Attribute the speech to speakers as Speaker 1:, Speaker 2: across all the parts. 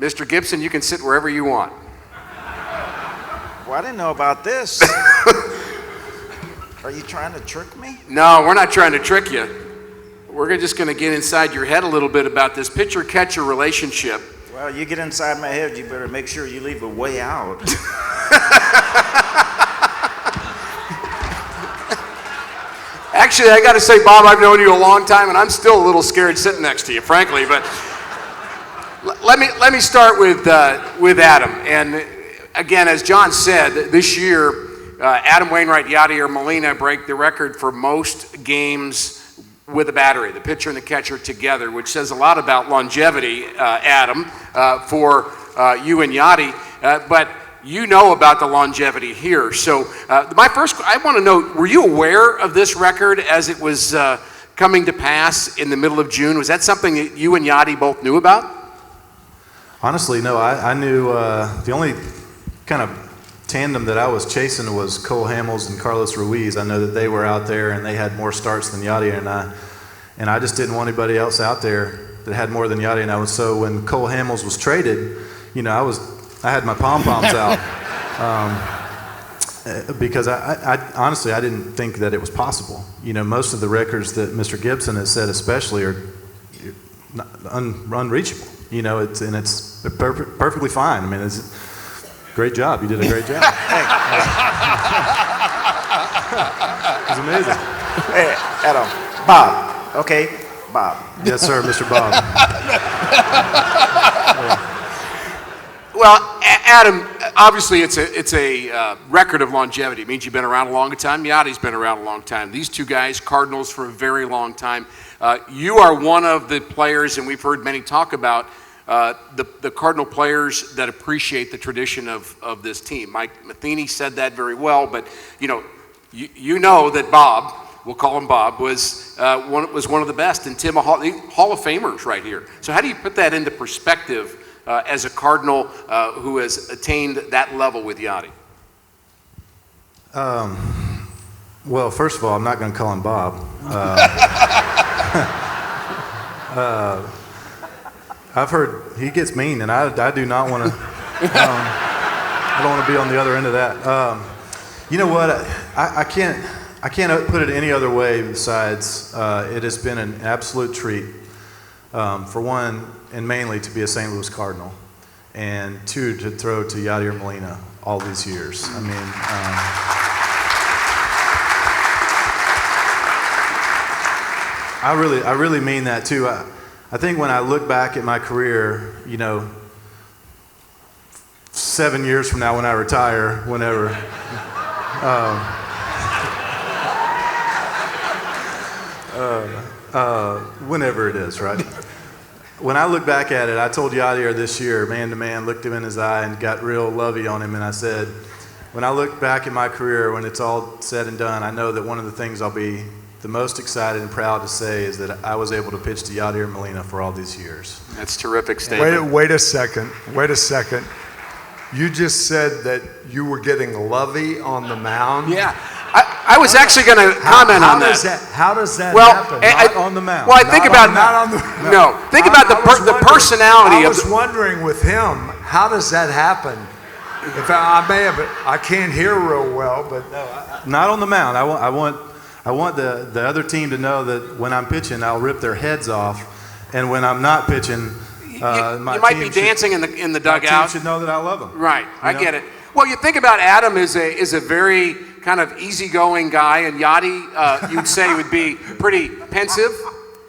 Speaker 1: Mr. Gibson, you can sit wherever you want.
Speaker 2: Well, I didn't know about this. Are you trying to trick me?
Speaker 1: No, we're not trying to trick you. We're just going to get inside your head a little bit about this pitcher-catcher relationship.
Speaker 2: Well, you get inside my head, you better make sure you leave a way out.
Speaker 1: Actually, I got to say, Bob, I've known you a long time, and I'm still a little scared sitting next to you, frankly. But let me start with Adam. And again, as John said, this year, Adam, Wainwright, Yadier, Molina break the record for most games with a battery, the pitcher and the catcher together, which says a lot about longevity, Adam, for you and Yadi. But you know about the longevity here. So I want to know, were you aware of this record as it was coming to pass in the middle of June? Was that something that you and Yadi both knew about?
Speaker 3: Honestly, no. I knew the only kind of tandem that I was chasing was Cole Hamels and Carlos Ruiz. I know that they were out there and they had more starts than Yadier and I just didn't want anybody else out there that had more than Yadier and I was. So when Cole Hamels was traded, I had my pom-poms out because I honestly, I didn't think that it was possible. Most of the records that Mr. Gibson has set especially are unreachable, it's perfectly fine. I mean, it's great job. You did a great job. It was amazing.
Speaker 2: Hey, Adam. Bob. Okay, Bob.
Speaker 3: Yes, sir, Mr. Bob.
Speaker 1: Well, Adam, obviously it's a record of longevity. It means you've been around a long time. Yadi's been around a long time. These two guys, Cardinals for a very long time. You are one of the players, and we've heard many talk about the Cardinal players that appreciate the tradition of this team. Mike Matheny said that very well, but you know that Bob, we'll call him Bob, was one of the best, and Tim, Hall of Famers right here. So how do you put that into perspective as a Cardinal who has attained that level with Yadi?
Speaker 3: Well, first of all, I'm not going to call him Bob. I've heard he gets mean, and I do not want to. I don't want to be on the other end of that. You know what? I can't put it any other way besides it has been an absolute treat, for one, and mainly to be a St. Louis Cardinal, and two, to throw to Yadier Molina all these years. I mean, I really mean that too. I think when I look back at my career, 7 years from now when I retire, whenever. Whenever it is, right? When I look back at it, I told Yadier this year, man to man, looked him in his eye and got real lovey on him, and I said, when I look back at my career, when it's all said and done, I know that one of the things I'll be the most excited and proud to say is that I was able to pitch to Yadier Molina for all these years.
Speaker 1: That's a terrific statement.
Speaker 4: Wait a second. You just said that you were getting lovey on the mound?
Speaker 1: Yeah. I was actually going to comment on that.
Speaker 4: How does that happen? Not on the mound.
Speaker 1: Well, I think about think about the personality.
Speaker 4: I was wondering with him, how does that happen? If I can't hear real well, but
Speaker 3: not on the mound. I want the other team to know that when I'm pitching, I'll rip their heads off, and when I'm not pitching,
Speaker 1: you might be dancing in the dugout.
Speaker 3: My team should know that I love them.
Speaker 1: Right, I get it. Well, you think about Adam is a very kind of easygoing guy, and Yadi, you'd say, would be pretty pensive,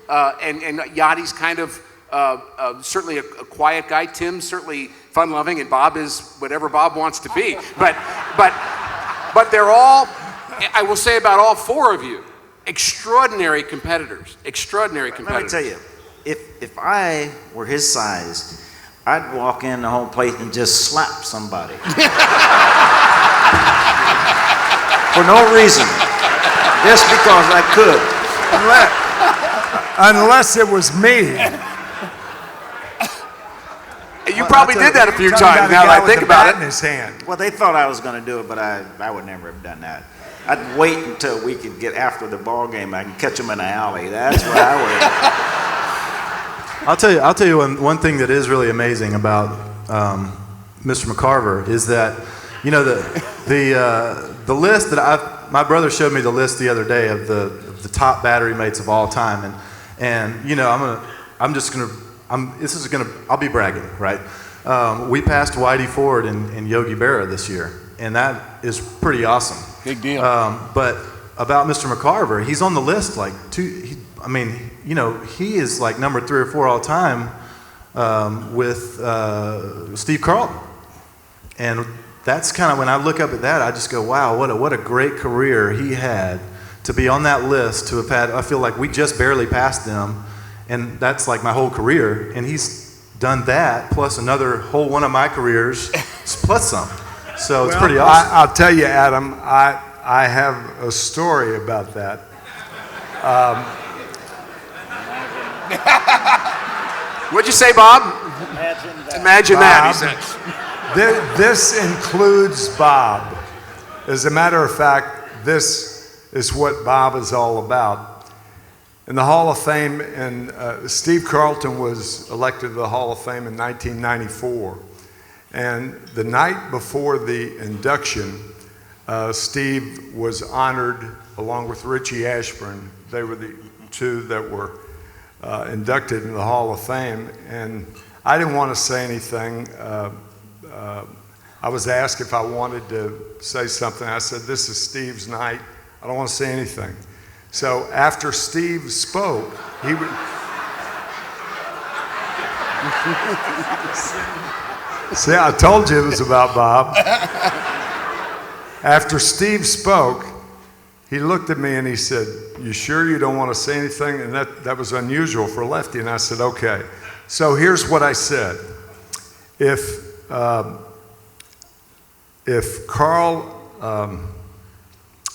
Speaker 1: and Yadi's kind of certainly a quiet guy. Tim's certainly fun-loving, and Bob is whatever Bob wants to be. But they're all, I will say about all four of you, extraordinary competitors. Extraordinary competitors.
Speaker 2: Let me tell you, if I were his size, I'd walk in the home plate and just slap somebody. For no reason. Just because I could.
Speaker 4: Unless it was me.
Speaker 1: You probably did that a few times now that I think about it.
Speaker 4: In his hand.
Speaker 2: Well, they thought I was going to do it, but I would never have done that. I'd wait until we could get after the ball game. I can catch them in the alley. That's what I would have.
Speaker 3: I'll tell you one thing that is really amazing about Mr. McCarver is that, you know, the list that my brother showed me the list the other day of the top battery mates of all time, and you know, I'll be bragging, right? We passed Whitey Ford and Yogi Berra this year, and that is pretty awesome.
Speaker 1: Big deal.
Speaker 3: But about Mr. McCarver, he's on the list like he is like number 3 or 4 all time with Steve Carlton. And that's kind of, when I look up at that, I just go, wow, what a great career he had to be on that list, to have had, I feel like we just barely passed them, and that's like my whole career, and he's done that, plus another whole one of my careers, plus some. So it's pretty awesome.
Speaker 4: I'll tell you, Adam, I have a story about that.
Speaker 1: What'd you say, Bob? Imagine that, he
Speaker 4: Bob.
Speaker 1: said.
Speaker 4: This includes Bob. As a matter of fact, this is what Bob is all about. In the Hall of Fame, and Steve Carlton was elected to the Hall of Fame in 1994. And the night before the induction, Steve was honored along with Richie Ashburn. They were the two that were inducted in the Hall of Fame. And I didn't want to say anything. I was asked if I wanted to say something. I said, this is Steve's night. I don't want to say anything. So after Steve spoke, he would... See, I told you it was about Bob. After Steve spoke, he looked at me and he said, you sure you don't want to say anything? And that was unusual for a lefty. And I said, okay. So here's what I said. If Carl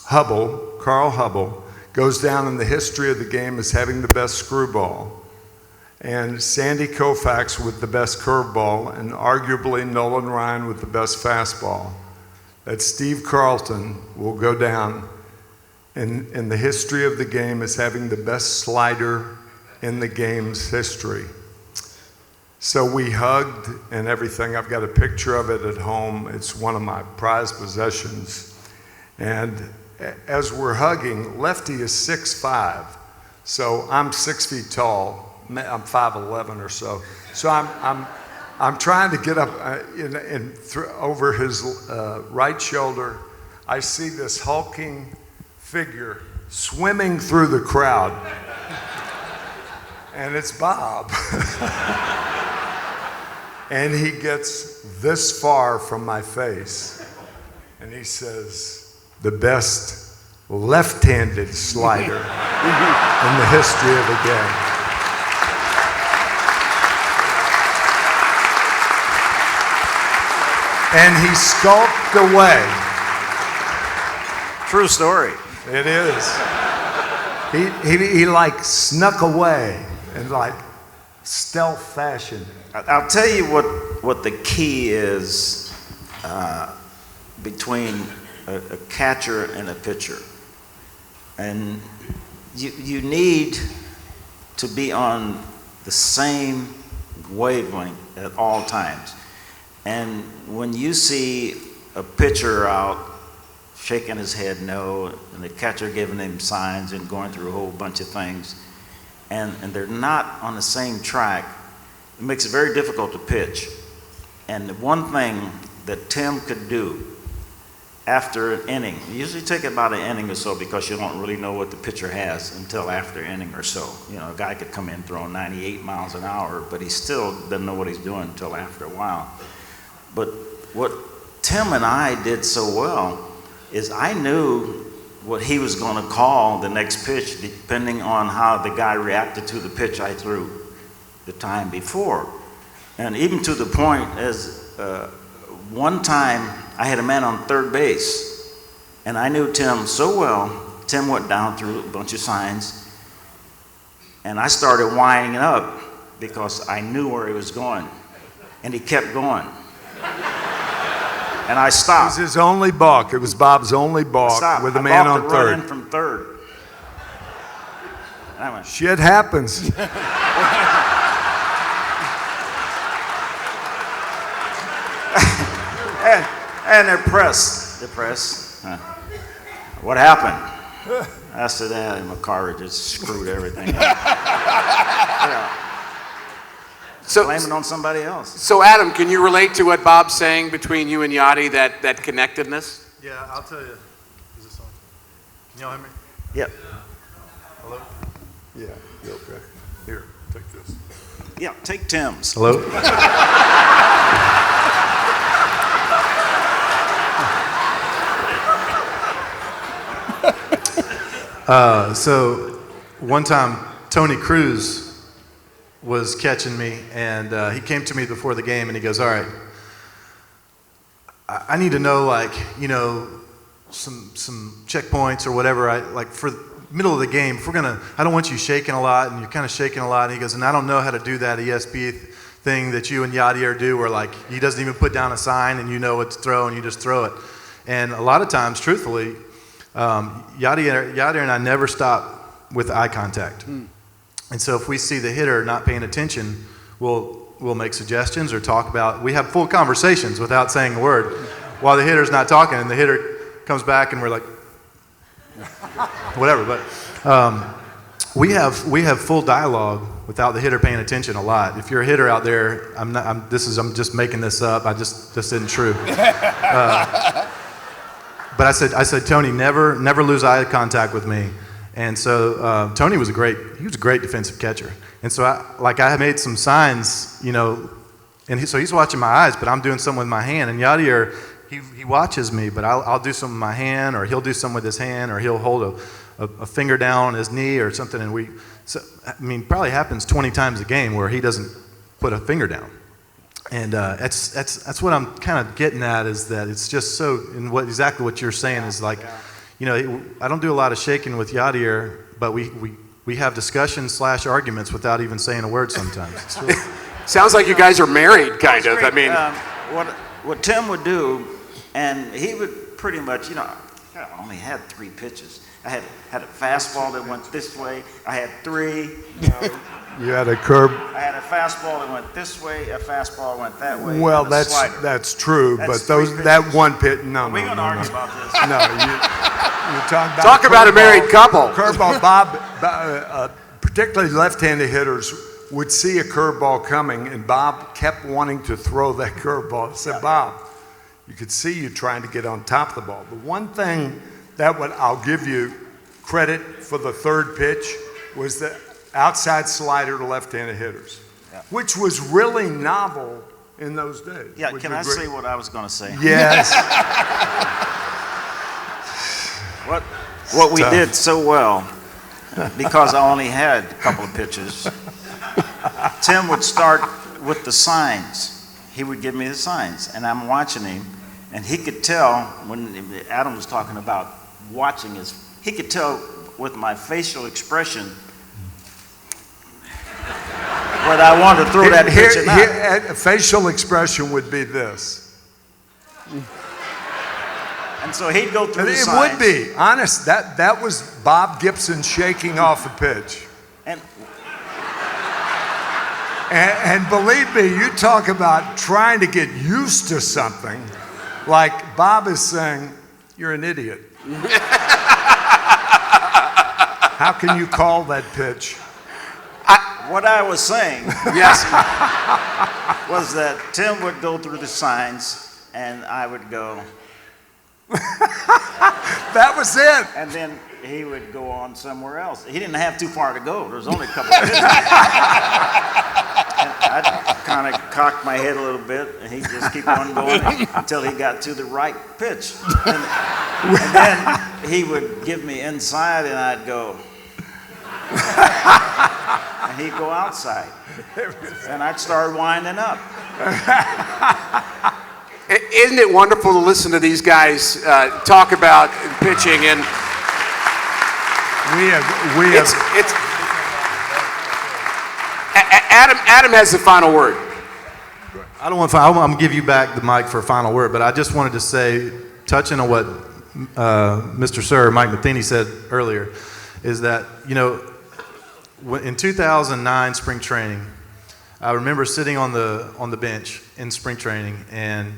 Speaker 4: Hubble goes down in the history of the game as having the best screwball, and Sandy Koufax with the best curveball, and arguably Nolan Ryan with the best fastball, that Steve Carlton will go down in the history of the game as having the best slider in the game's history. So we hugged and everything. I've got a picture of it at home. It's one of my prized possessions. And as we're hugging, Lefty is 6'5", so I'm 6 feet tall. I'm 5'11" or so. So I'm trying to get up over his right shoulder. I see this hulking figure swimming through the crowd, and it's Bob. And he gets this far from my face, and he says, the best left-handed slider in the history of the game. And he skulked away.
Speaker 2: True story.
Speaker 4: It is. He like snuck away in like stealth fashion.
Speaker 2: I'll tell you what the key is between a catcher and a pitcher. And you need to be on the same wavelength at all times. And when you see a pitcher out shaking his head no, and the catcher giving him signs and going through a whole bunch of things, and they're not on the same track, it makes it very difficult to pitch. And the one thing that Tim could do after an inning, you usually take about an inning or so because you don't really know what the pitcher has until after an inning or so. You know, a guy could come in throwing 98 miles an hour, but he still doesn't know what he's doing until after a while. But what Tim and I did so well is I knew what he was going to call the next pitch depending on how the guy reacted to the pitch I threw the time before. And even to the point as one time I had a man on third base, and I knew Tim so well. Tim went down through a bunch of signs, and I started winding up because I knew where he was going, and he kept going. And I stopped.
Speaker 4: It was his only balk. It was Bob's only balk with a man on third.
Speaker 2: Run in from third. And I went,
Speaker 4: Shit happens.
Speaker 2: And they're pressed. They're pressed. What happened? I said, McCarver just screwed everything up.
Speaker 1: So,
Speaker 2: Blame it on somebody else.
Speaker 1: so Adam, can you relate to what Bob's saying between you and Yadi, that connectedness?
Speaker 3: Yeah, I'll tell you. Is this on? Can y'all hear me?
Speaker 2: Yep.
Speaker 3: Hello?
Speaker 4: Yeah, okay. Here, take this.
Speaker 2: Yeah, take Tim's.
Speaker 3: Hello? So one time, Tony Cruz was catching me, and he came to me before the game, and he goes, all right, I need to know, like, you know, some checkpoints or whatever. Like for the middle of the game, if we're gonna, I don't want you shaking a lot, and you're kind of shaking a lot. And he goes, and I don't know how to do that ESP thing that you and Yadier do, where like he doesn't even put down a sign and you know what to throw and you just throw it. And a lot of times, truthfully, Yadier and I never stop with eye contact. And so if we see the hitter not paying attention, we'll make suggestions or talk about, we have full conversations without saying a word while the hitter's not talking, and the hitter comes back and we're like, whatever. But we have full dialogue without the hitter paying attention a lot. If you're a hitter out there, I'm just making this up. This isn't true. But I said, Tony, never lose eye contact with me. And so Tony was a great defensive catcher. And so I made some signs, you know, and so he's watching my eyes, but I'm doing something with my hand. And Yadier, he watches me, but I'll do something with my hand, or he'll do something with his hand, or he'll hold a finger down on his knee or something. And probably happens 20 times a game where he doesn't put a finger down. And that's what I'm kind of getting at, is that it's just so, and exactly what you're saying is like, you know, I don't do a lot of shaking with Yadier, but we have discussions / arguments without even saying a word sometimes. It's really,
Speaker 1: Sounds like you guys are married, kind of. I mean,
Speaker 2: what Tim would do, and he would pretty much, you know, I only had 3 pitches. I had a fastball that went this way. I had 3. You know,
Speaker 4: You had a curve.
Speaker 2: I had a fastball that went this way. A fastball went that way.
Speaker 4: Well,
Speaker 2: and a slider.
Speaker 4: that's true,
Speaker 2: That's
Speaker 4: but
Speaker 2: 3 pitches.
Speaker 4: that one pitch, no.
Speaker 2: We're gonna argue about this.
Speaker 4: No, you talk about
Speaker 1: talk about a married couple.
Speaker 4: Curveball. Bob, particularly left-handed hitters, would see a curveball coming, and Bob kept wanting to throw that curveball. I said, Bob, you could see you trying to get on top of the ball. The one thing I'll give you credit for the 3rd pitch was the outside slider to left-handed hitters, which was really novel in those days.
Speaker 2: Yeah, can I say what I was going to say?
Speaker 4: Yes.
Speaker 2: What we did so well, because I only had a couple of pitches, Tim would start with the signs. He would give me the signs, and I'm watching him, and he could tell when Adam was talking about watching he could tell with my facial expression whether I wanted to throw that pitch or not.
Speaker 4: Facial expression would be this.
Speaker 2: And so he'd go through the
Speaker 4: It
Speaker 2: signs.
Speaker 4: would be. Honest, that was Bob Gibson shaking off a pitch. And believe me, you talk about trying to get used to something, like Bob is saying, you're an idiot. How can you call that pitch?
Speaker 2: What I was saying
Speaker 1: Yes.
Speaker 2: was that Tim would go through the signs, and I would go,
Speaker 4: That was it.
Speaker 2: and then he would go on somewhere else. He didn't have too far to go. There was only a couple of pitches. And I'd kind of cock my head a little bit, and he'd just keep on going until he got to the right pitch. And then he would give me inside, and I'd go, and he'd go outside, and I'd start winding up.
Speaker 1: Isn't it wonderful to listen to these guys talk about pitching? And
Speaker 4: We have.
Speaker 1: Adam has the final word.
Speaker 3: I don't want to. I'm going to give you back the mic for a final word, but I just wanted to say, touching on what Mr. Sir Mike Matheny said earlier, is that, you know, in 2009 spring training, I remember sitting on the bench in spring training, and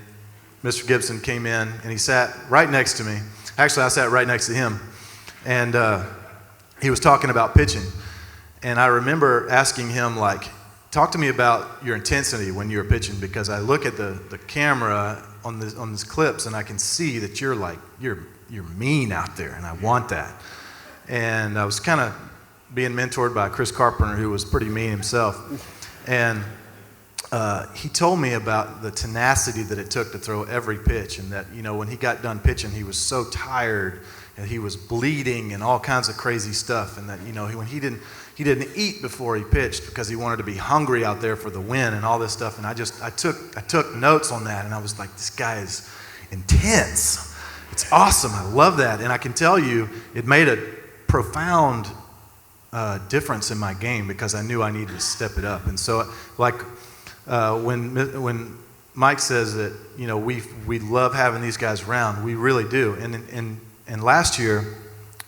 Speaker 3: Mr. Gibson came in, and he sat right next to me. Actually, I sat right next to him, and he was talking about pitching. And I remember asking him, like, talk to me about your intensity when you were pitching, because I look at the camera on these clips, and I can see that you're mean out there, and I want that. And I was kind of being mentored by Chris Carpenter, who was pretty mean himself. And he told me about the tenacity that it took to throw every pitch, and that, you know, when he got done pitching, he was so tired, and he was bleeding and all kinds of crazy stuff, and that, you know, when he didn't eat before he pitched because he wanted to be hungry out there for the win and all this stuff. And I took notes on that, and I was like, this guy is intense. It's awesome. I love that. And I can tell you, it made a profound difference in my game, because I knew I needed to step it up. And so, like, when Mike says that, you know, we love having these guys around, we really do. And last year,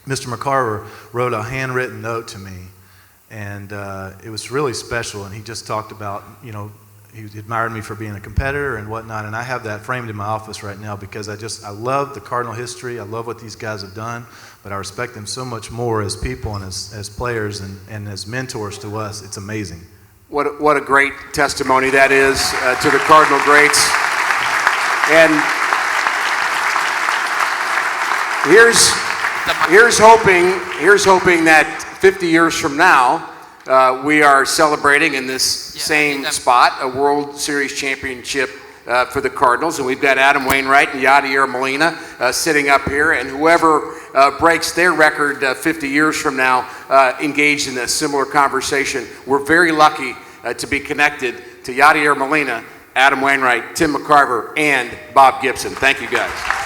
Speaker 3: Mr. McCarver wrote a handwritten note to me, and it was really special. And he just talked about, you know, he admired me for being a competitor and whatnot. And I have that framed in my office right now, because I love the Cardinal history. I love what these guys have done, but I respect them so much more as people and as players and as mentors to us. It's amazing.
Speaker 1: What a great testimony that is to the Cardinal greats. And here's hoping that 50 years from now, we are celebrating in this same spot a World Series championship for the Cardinals, and we've got Adam Wainwright and Yadier Molina sitting up here, and whoever breaks their record 50 years from now engaged in a similar conversation. We're very lucky to be connected to Yadier Molina, Adam Wainwright, Tim McCarver, and Bob Gibson. Thank you, guys.